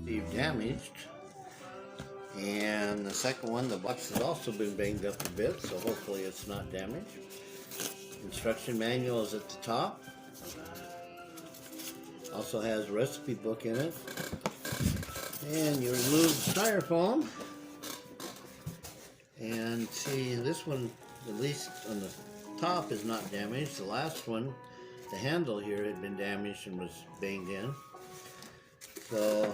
be damaged. And the second one, the box has also been banged up a bit, so hopefully it's not damaged. Instruction manual is at the top. Also has a recipe book in it. And you remove the styrofoam. And see, this one, at least on the top, is not damaged. The last one, the handle here had been damaged and was banged in. So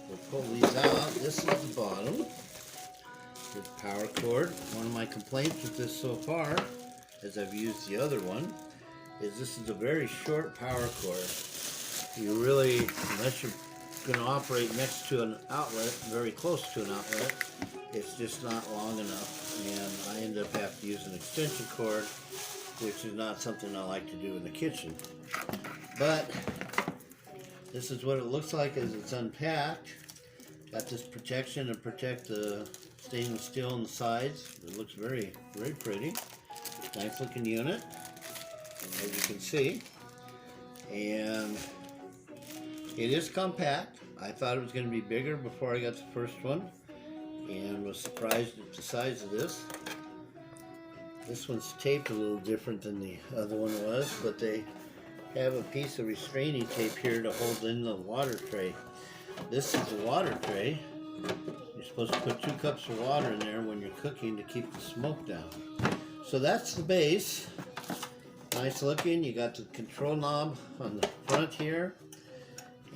we'll pull these out. This is the bottom. The power cord. One of my complaints with this so far, as I've used the other one, is this is a very short power cord. You really, unless you're going to operate next to an outlet, very close to an outlet, it's just not long enough, and I end up having to use an extension cord, which is not something I like to do in the kitchen. But this is what it looks like as it's unpacked. Got this protection to protect the stainless steel on the sides. It looks very, very pretty. Nice looking unit, as you can see. And it is compact. I thought it was going to be bigger before I got the first one, and was surprised at the size of this. This one's taped a little different than the other one was, but they have a piece of restraining tape here to hold in the water tray. This is the water tray. You're supposed to put 2 cups of water in there when you're cooking to keep the smoke down. So that's the base. Nice looking. You got the control knob on the front here,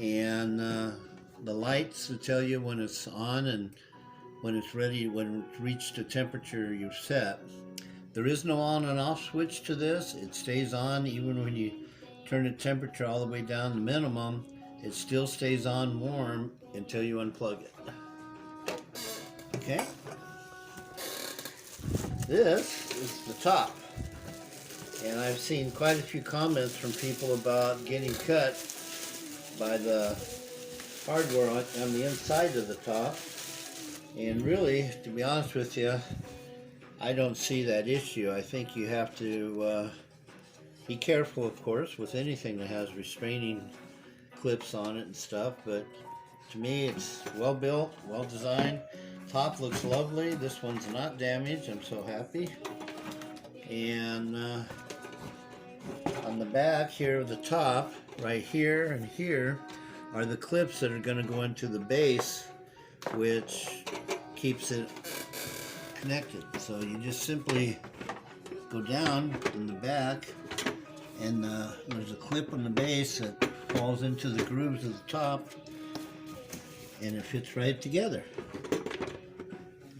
and the lights to tell you when it's on and when it's ready, when it's reached the temperature you've set. There is no on and off switch to this. It stays on even when you turn the temperature all the way down to minimum. It still stays on warm until you unplug it. Okay. This is the top. And I've seen quite a few comments from people about getting cut by the hardware on the inside of the top. And really, to be honest with you, I don't see that issue. I think you have to be careful, of course, with anything that has restraining clips on it and stuff, but to me it's well built, well designed. Top looks lovely. This one's not damaged. I'm so happy. And on the back here of the top, right here and here, are the clips that are going to go into the base, which keeps it connected. So you just simply go down in the back, and there's a clip on the base that falls into the grooves of the top, and it fits right together.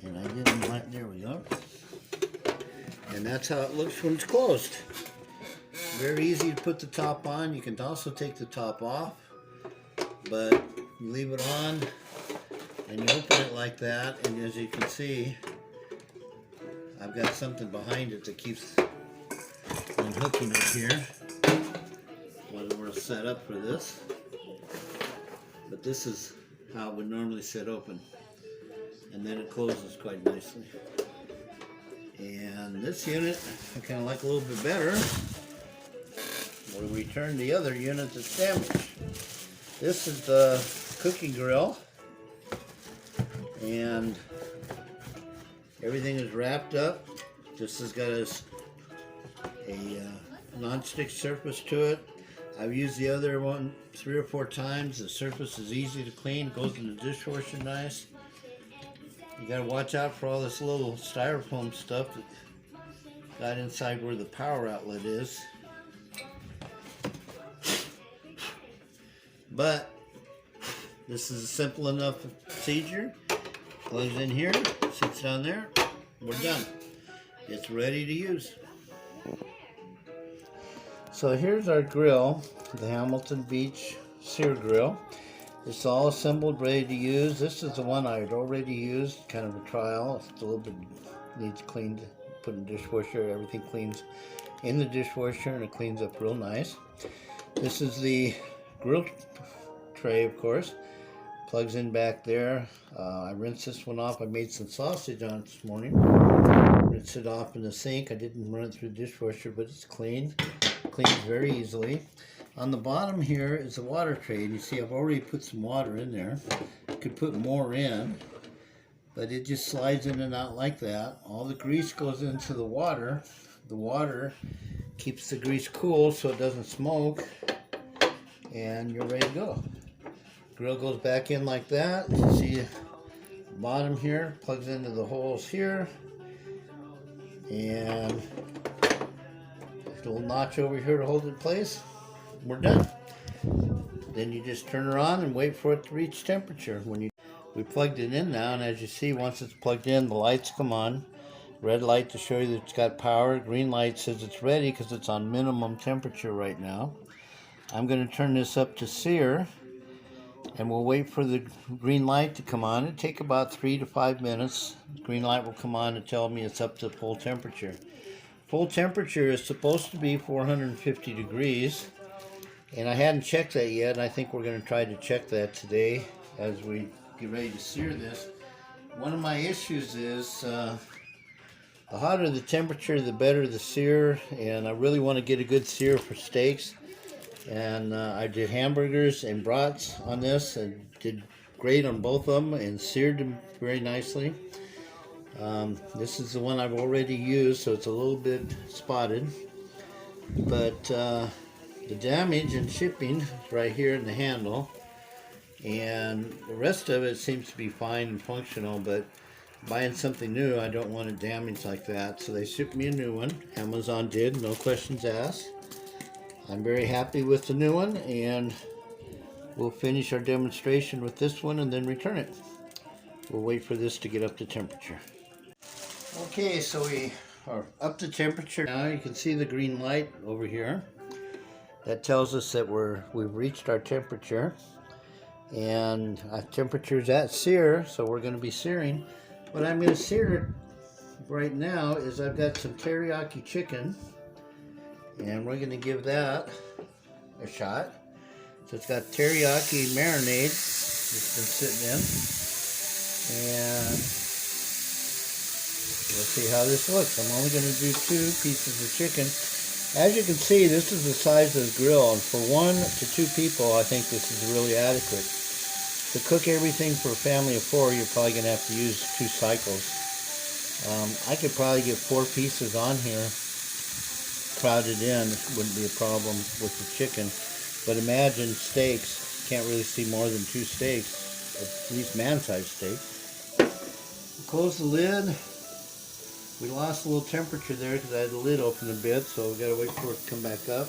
And I didn't like, there we go. And that's how it looks when it's closed. Very easy to put the top on. You can also take the top off, but you leave it on and you open it like that, and as you can see, I've got something behind it that keeps unhooking it here when we're set up for this. But this is how it would normally sit open, and then it closes quite nicely. And this unit I kind of like a little bit better. We'll return the other unit that's damaged. This is the cooking grill, and everything is wrapped up. This has got a non-stick surface to it. I've used the other one 3 or 4 times. The surface is easy to clean, goes in the dishwasher nice. You gotta watch out for all this little styrofoam stuff that got inside where the power outlet is. But this is a simple enough procedure. Plugs in here, sits down there, we're done. It's ready to use. So here's our grill, the Hamilton Beach Sear Grill. It's all assembled, ready to use. This is the one I had already used, kind of a trial. It's a little bit, needs cleaned, put in the dishwasher. Everything cleans in the dishwasher and it cleans up real nice. This is the grill tray, of course. Plugs in back there. I rinsed this one off. I made some sausage on it this morning. Rinsed it off in the sink. I didn't run it through the dishwasher, but it's clean. Cleans very easily. On the bottom here is the water tray, and you see I've already put some water in there. Could put more in, but it just slides in and out like that. All the grease goes into the water. The water keeps the grease cool so it doesn't smoke, and you're ready to go. Grill goes back in like that. You see the bottom here plugs into the holes here, and a little notch over here to hold it in place. We're done. Then you just turn it on and wait for it to reach temperature. We plugged it in now, and as you see, once it's plugged in, the lights come on. Red light to show you that it's got power. Green light says it's ready because it's on minimum temperature right now. I'm going to turn this up to sear, and we'll wait for the green light to come on. It'll take about 3 to 5 minutes. The green light will come on and tell me it's up to full temperature. Full temperature is supposed to be 450 degrees, and I hadn't checked that yet, and I think we're going to try to check that today as we get ready to sear this. One of my issues is the hotter the temperature, the better the sear, and I really want to get a good sear for steaks. And I did hamburgers and brats on this and did great on both of them and seared them very nicely. This is the one I've already used, so it's a little bit spotted, but the damage in shipping is right here in the handle, and the rest of it seems to be fine and functional. But buying something new, I don't want it damaged like that, so they shipped me a new one. Amazon did, no questions asked. I'm very happy with the new one, and we'll finish our demonstration with this one and then return it. We'll wait for this to get up to temperature. Okay, so we are up to temperature now. You can see the green light over here. That tells us that we've reached our temperature, and our temperature is at sear, so we're going to be searing. What I'm going to sear right now is I've got some teriyaki chicken, and we're going to give that a shot. So it's got teriyaki marinade it's been sitting in, and we'll see how this looks. I'm only going to do 2 pieces of chicken. As you can see, this is the size of the grill, and for 1 to 2 people, I think this is really adequate. To cook everything for a family of 4, you're probably going to have to use 2 cycles. I could probably get 4 pieces on here crowded in. It wouldn't be a problem with the chicken, but imagine steaks. You can't really see more than 2 steaks, at least man-sized steaks. Close the lid. We lost a little temperature there because I had the lid open a bit, so we've got to wait for it to come back up,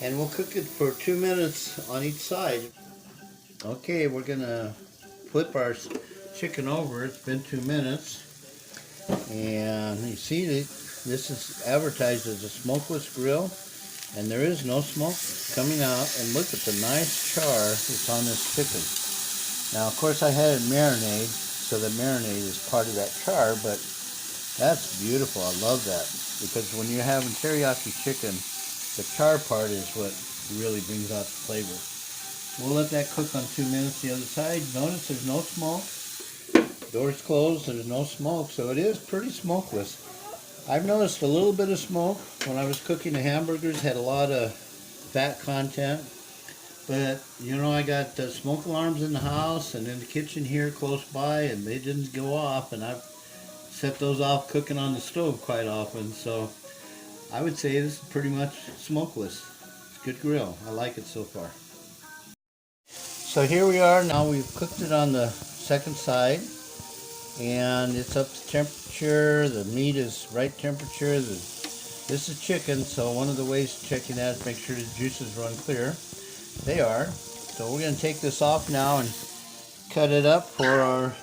and we'll cook it for 2 minutes on each side. Okay, we're gonna flip our chicken over. It's been 2 minutes, and you see that this is advertised as a smokeless grill, and there is no smoke coming out. And look at the nice char that's on this chicken. Now, of course, I had it marinade, so the marinade is part of that char, but that's beautiful. I love that, because when you're having teriyaki chicken, the char part is what really brings out the flavor. We'll let that cook on 2 minutes the other side. Notice there's no smoke. Door's closed, there's no smoke, so it is pretty smokeless. I've noticed a little bit of smoke when I was cooking the hamburgers. Had a lot of fat content, but you know, I got smoke alarms in the house and in the kitchen here close by, and they didn't go off, and I've set those off cooking on the stove quite often, so I would say this is pretty much smokeless. It's a good grill. I like it so far. So here we are now. We've cooked it on the second side, and it's up to temperature. The meat is right temperature. This is chicken, so one of the ways of checking that is make sure the juices run clear. They are. So we're going to take this off now and cut it up for our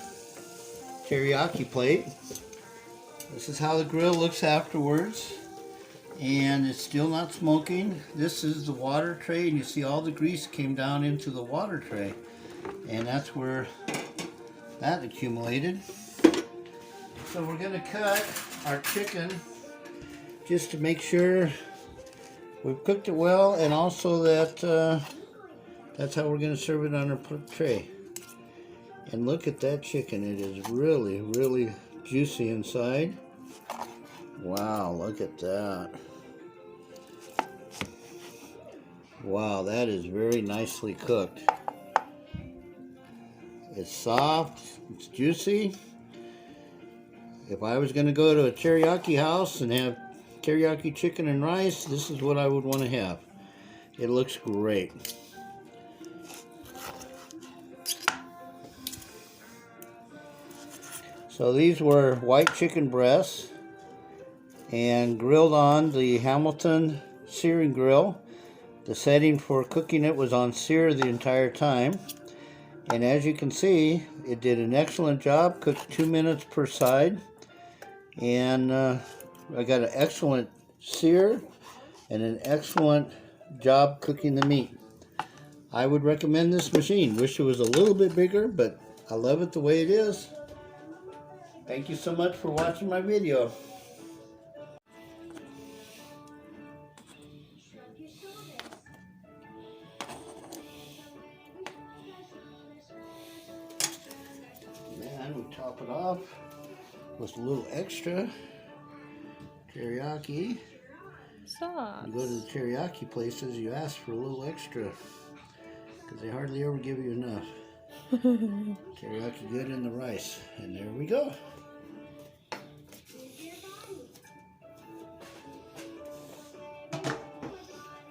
teriyaki plate. This is how the grill looks afterwards, and it's still not smoking. This is the water tray, and you see all the grease came down into the water tray, and that's where that accumulated. So we're going to cut our chicken just to make sure we've cooked it well, and also that that's how we're going to serve it on our tray. And look at that chicken. It is really, really juicy inside. Wow, look at that. Wow, that is very nicely cooked. It's soft, it's juicy. If I was going to go to a teriyaki house and have teriyaki chicken and rice, this is what I would want to have. It looks great. So these were white chicken breasts and grilled on the Hamilton searing grill. The setting for cooking it was on sear the entire time. And as you can see, it did an excellent job, cooked 2 minutes per side. And I got an excellent sear and an excellent job cooking the meat. I would recommend this machine. Wish it was a little bit bigger, but I love it the way it is. Thank you so much for watching my video. And we top it off with a little extra teriyaki. Sauce. You go to the teriyaki places, you ask for a little extra because they hardly ever give you enough. Teriyaki good in the rice. And there we go.